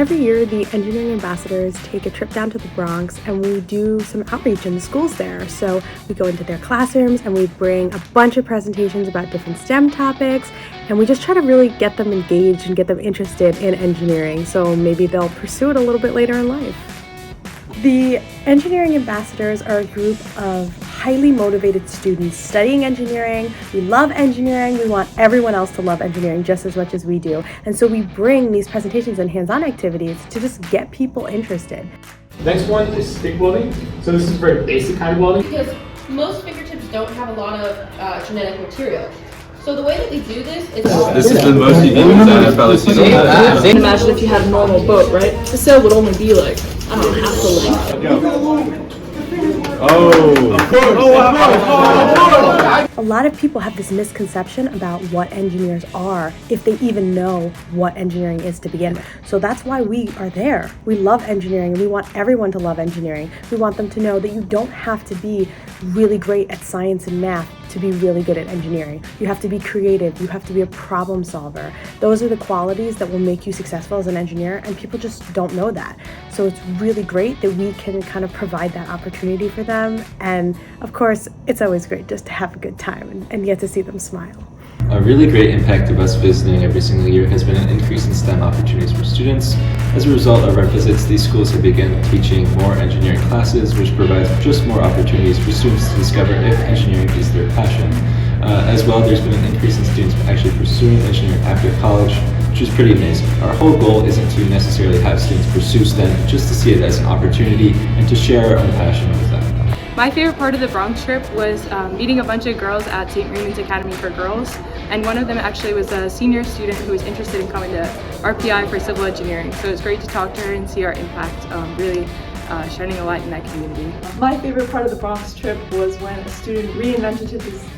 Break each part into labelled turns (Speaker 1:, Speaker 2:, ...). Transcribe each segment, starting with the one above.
Speaker 1: Every year, the engineering ambassadors take a trip down to the Bronx and we do some outreach in the schools there. So we go into their classrooms and we bring a bunch of presentations about different STEM topics, and we just try to really get them engaged and get them interested in engineering, so maybe they'll pursue it a little bit later in life. The engineering ambassadors are a group of highly motivated students studying engineering. We love engineering. We want everyone else to love engineering just as much as we do. And so we bring these presentations and hands-on activities to just get people interested.
Speaker 2: Next one is stick welding. So this is very basic kind of welding.
Speaker 3: Because most fingertips don't have a lot of genetic material. So the way that we do this is...
Speaker 4: This is the most unique design I've probably seen.
Speaker 5: Imagine if you had a normal boat, right? The sail would only be like, I don't know, half the length.
Speaker 1: A lot of people have this misconception about what engineers are, if they even know what engineering is to begin with. So that's why we are there. We love engineering and we want everyone to love engineering. We want them to know that you don't have to be really great at science and math to be really good at engineering. You have to be creative. You have to be a problem solver. Those are the qualities that will make you successful as an engineer, and people just don't know that. So it's really great that we can kind of provide that opportunity for them. And of course, it's always great just to have a good time and get to see them smile.
Speaker 4: A really great impact of us visiting every single year has been an increase in STEM opportunities for students. As a result of our visits, these schools have begun teaching more engineering classes, which provides just more opportunities for students to discover if engineering is their passion. As well, there's been an increase in students actually pursuing engineering after college, which is pretty amazing. Our whole goal isn't to necessarily have students pursue STEM, just to see it as an opportunity and to share our own passion with them.
Speaker 6: My favorite part of the Bronx trip was meeting a bunch of girls at St. Raymond's Academy for Girls, and one of them actually was a senior student who was interested in coming to RPI for civil engineering. So it was great to talk to her and see our impact really shining a light in that community.
Speaker 5: My favorite part of the Bronx trip was when a student reinvented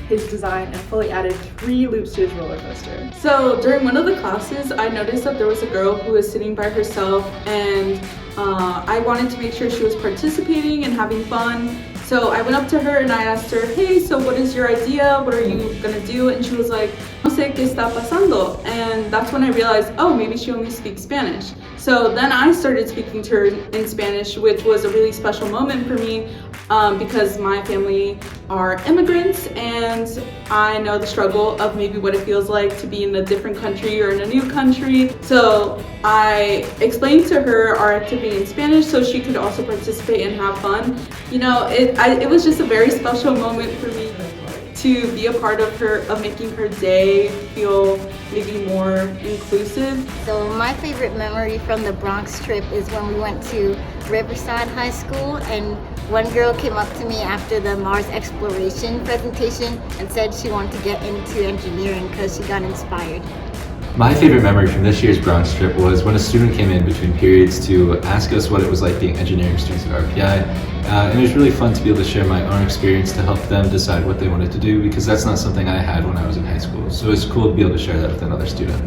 Speaker 5: his design and fully added 3 loops to his roller coaster. So during one of the classes, I noticed that there was a girl who was sitting by herself, and I wanted to make sure she was participating and having fun. So I went up to her and I asked her, hey, so what is your idea? What are you gonna do? And she was like, no sé qué está pasando. And that's when I realized, oh, maybe she only speaks Spanish. So then I started speaking to her in Spanish, which was a really special moment for me because my family are immigrants and I know the struggle of maybe what it feels like to be in a different country or in a new country. So I explained to her our activity in Spanish so she could also participate and have fun. You know, it was just a very special moment for me to be a part of making her day feel maybe more inclusive.
Speaker 7: So my favorite memory from the Bronx trip is when we went to Riverside High School, and one girl came up to me after the Mars exploration presentation and said she wanted to get into engineering because she got inspired.
Speaker 4: My favorite memory from this year's Bronx trip was when a student came in between periods to ask us what it was like being engineering students at RPI. And it was really fun to be able to share my own experience to help them decide what they wanted to do, because that's not something I had when I was in high school. So it's cool to be able to share that with another student.